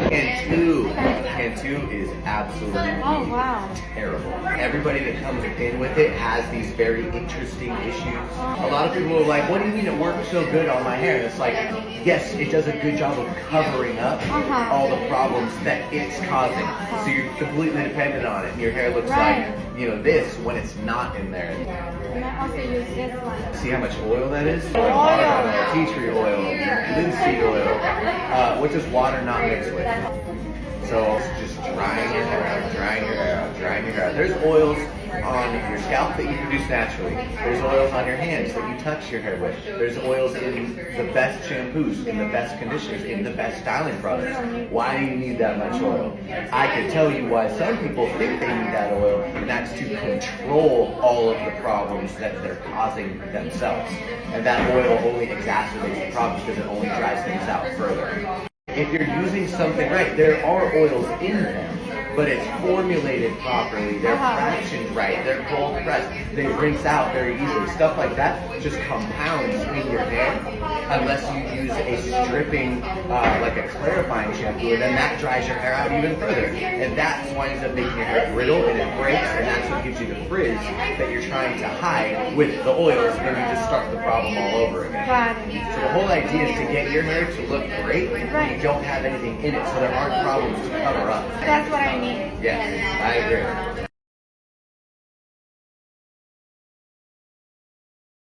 Cantu is absolutely wow. terrible. Everybody that comes in with it has these very interesting issues. A lot of people are like, what do you mean it works so good on my hair? And it's like, yes, it does a good job of covering up all the problems that it's causing. So you're completely dependent on it, and your hair looks like, you know, this when it's not in there. And I also use this one. See how much oil that is? Tea tree oil, linseed oil. What does water not mix with? So it's just drying your hair out, drying your hair out, drying your hair out. There's oils on your scalp that you produce naturally. There's oils on your hands that you touch your hair with. There's oils in the best shampoos, in the best conditioners, in the best styling products. Why do you need that much oil? I can tell you why some people think they need that oil, and that's to control all of the problems that they're causing themselves. And that oil only exacerbates the problem because it only dries things out further. If you're using something right, there are oils in them, but it's formulated properly, they're fractioned right, they're cold pressed, they rinse out very easily. Stuff like that just compounds in your hair unless you use a stripping, like a clarifying shampoo, and then that dries your hair out even further. And that winds up making your hair brittle and it breaks, and that's what gives you the frizz that you're trying to hide with the oils, and then you just start the problem all over again. So the whole idea is to get your hair to look great, but you don't have anything in it, so there aren't problems to cover up. That's what I need. Yes, I agree.